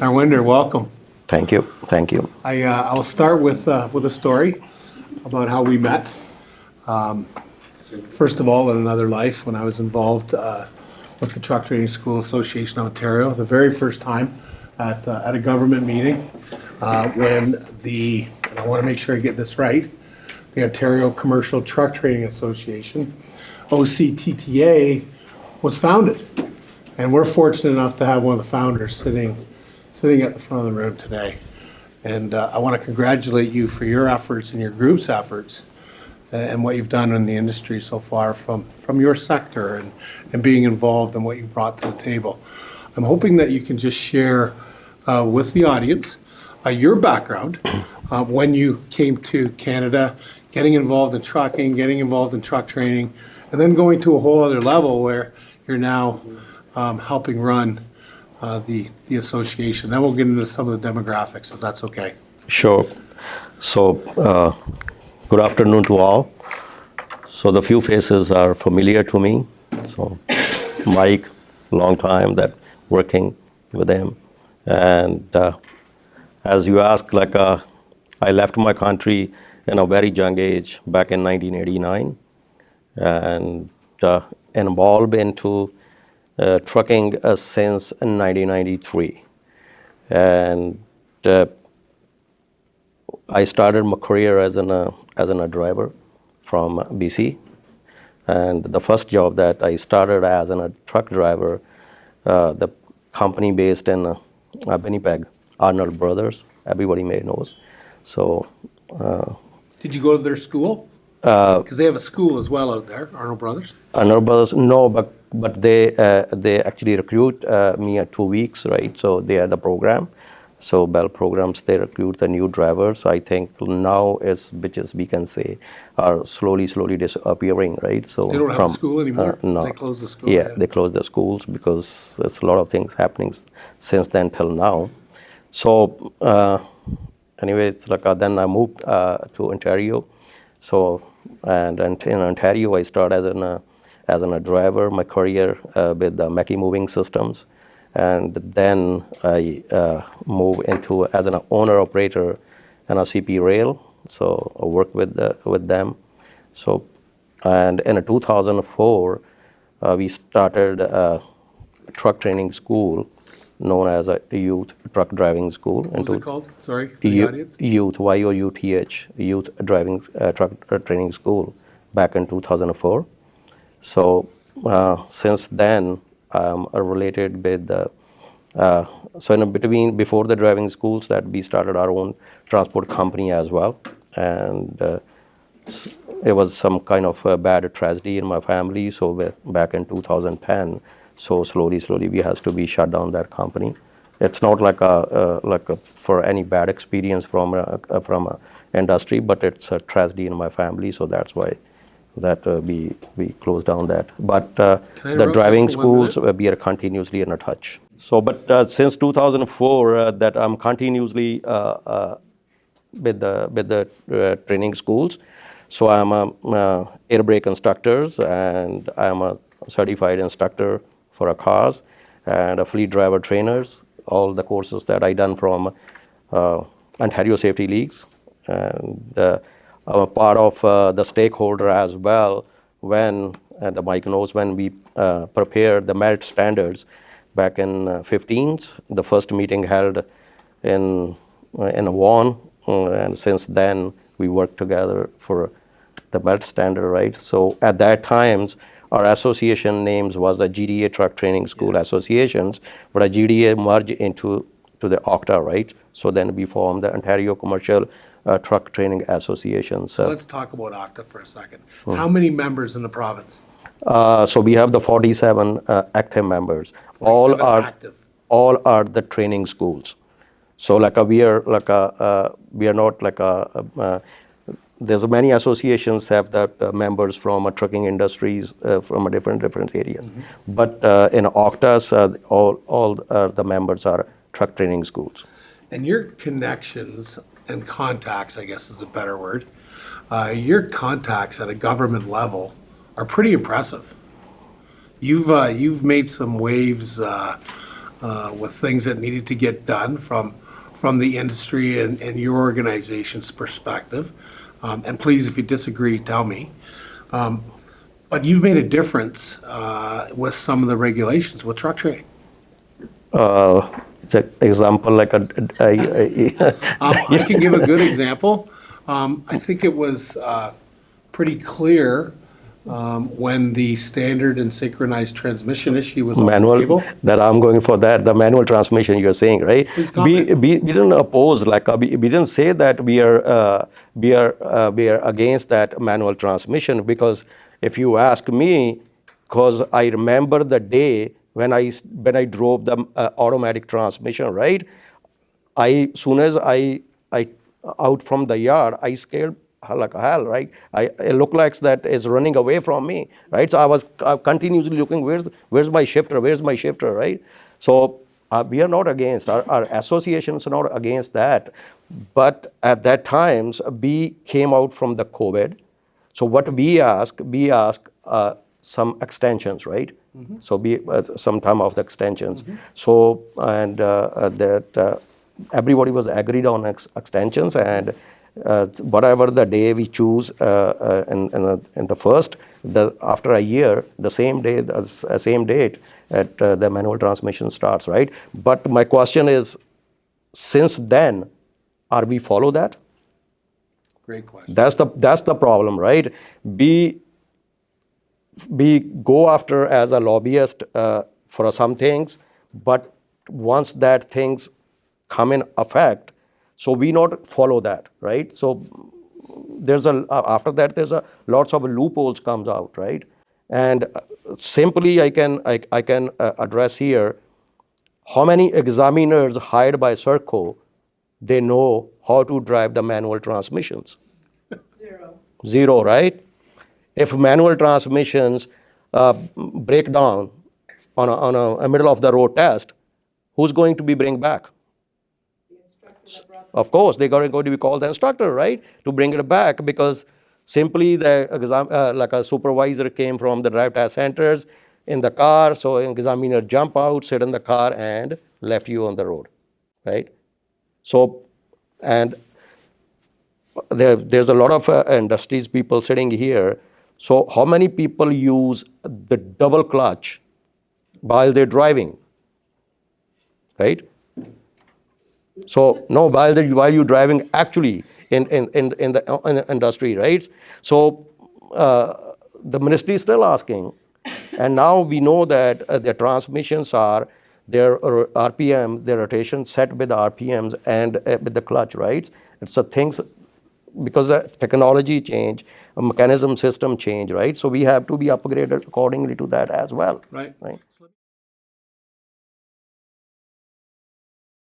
Narinder, welcome. Thank you. Thank you. I'll start with a story about how we met. First of all, in another life, when I was involved with the Truck Training School Association of Ontario, the very first time at a government meeting, when and I want to make sure I get this right, the Ontario Commercial Truck Training Association, OCTTA, was founded. And we're fortunate enough to have one of the founders sitting at the front of the room today. And I want to congratulate you for your efforts and your group's efforts and what you've done in the industry so far from your sector and being involved in what you've brought to the table. I'm hoping that you can just share with the audience your background when you came to Canada, getting involved in trucking, getting involved in truck training, and then going to a whole other level where you're now helping run the association. Then we'll get into some of the demographics, if that's okay. Sure. So, good afternoon to all. So the few faces are familiar to me. So, Mike, long time that working with him, and as you ask, I left my country in a very young age back in 1989, and involved into trucking since 1993, and I started my career as a driver from BC, and the first job that I started as a truck driver, the company based in Winnipeg, Arnold Brothers, everybody may knows. So, did you go to their school? Because they have a school as well out there, Arnold Brothers. Arnold Brothers, no, but they actually recruit me at 2 weeks, right? So they had the program. So Bell programs, they recruit the new drivers. I think now which we can say, are slowly disappearing, right? So they don't have a school anymore? No. They closed the school? Yeah, they closed the schools because there's a lot of things happening since then till now. So anyway, it's then I moved to Ontario. So, and in Ontario, I started as a driver, my career with the Mackie Moving Systems. And then I moved into as an owner-operator in a CP Rail. So I worked with them. So, and in 2004, we started a truck training school known as a youth truck driving school. What was it called? Sorry, for the audience? Youth, YOUTH, Youth Driving Truck Training School back in 2004. So since then, I'm related with so in between, before the driving schools, that we started our own transport company as well. And it was some kind of a bad tragedy in my family. So back in 2010, so slowly we has to be shut down that company. It's not like a for any bad experience from a industry, but it's a tragedy in my family. So that's why that we closed down that. But the driving schools, we are continuously in a touch. So, but since 2004, that I'm continuously with the training schools. So I'm a air brake instructors, and I'm a certified instructor for a cars and a fleet driver trainers. All the courses that I done from Ontario Safety Leagues, and I'm a part of the stakeholder as well when, and Mike knows, when we prepared the MELT standards back in 15th, the first meeting held in Vaughan, and since then we worked together for the MELT standard, right? So at that times, our association names was the GDA Truck Training School Associations, but a GDA merged into the OCTA, right? So then we formed the Ontario Commercial Truck Training Association. So let's talk about OCTA for a second. How many members in the province? So we have the 47 active members. All are the training schools. So we are not there's many associations have that members from trucking industries from a different areas. Mm-hmm. But in OCTAs, all the members are truck training schools. And your connections and contacts, I guess is a better word, your contacts at a government level are pretty impressive. You've made some waves with things that needed to get done from the industry and your organization's perspective. And please, if you disagree, tell me. But you've made a difference with some of the regulations with truck training. It's an example like I can give a good example. I think it was pretty clear when the standard and synchronized transmission issue was on the manual table. that I'm going for that, the manual transmission you're saying, right? Please comment. We didn't oppose, like we didn't say that we are against that manual transmission, because if you ask me, because I remember the day when I drove the automatic transmission, right? Soon as I out from the yard, I scared like hell, right? It looked like that is running away from me, right? So I was continuously looking, where's my shifter, right? So we are not against, our associations are not against that. But at that times, we came out from the COVID. So what we ask some extensions, right? Mm-hmm. So some time of the extensions. Mm-hmm. So, and that everybody was agreed on extensions, and whatever the day we choose in the first, after a year, the same day, the same date, at the manual transmission starts, right? But my question is, since then, are we follow that? Great question. That's the problem, right? We go after as a lobbyist for some things, but once that things come in effect, so we not follow that, right? So there's after that there's lots of loopholes comes out, right? And simply I can address here, how many examiners hired by Serco, they know how to drive the manual transmissions? Zero, right? If manual transmissions break down on a middle of the road test, who's going to be bring back? Of course, they're going to be called the instructor, right, to bring it back, because simply the like a supervisor came from the drive test centers in the car, so an examiner jump out, sit in the car, and left you on the road, right? So, and there's a lot of industries people sitting here. So how many people use the double clutch while they're driving, right? So no, while you're driving actually in the industry, right? So the ministry is still asking, and now we know that their transmissions are their RPM, their rotation set with the RPMs and with the clutch, right? It's the things, because the technology change, a mechanism system change, right? So we have to be upgraded accordingly to that as well. Right.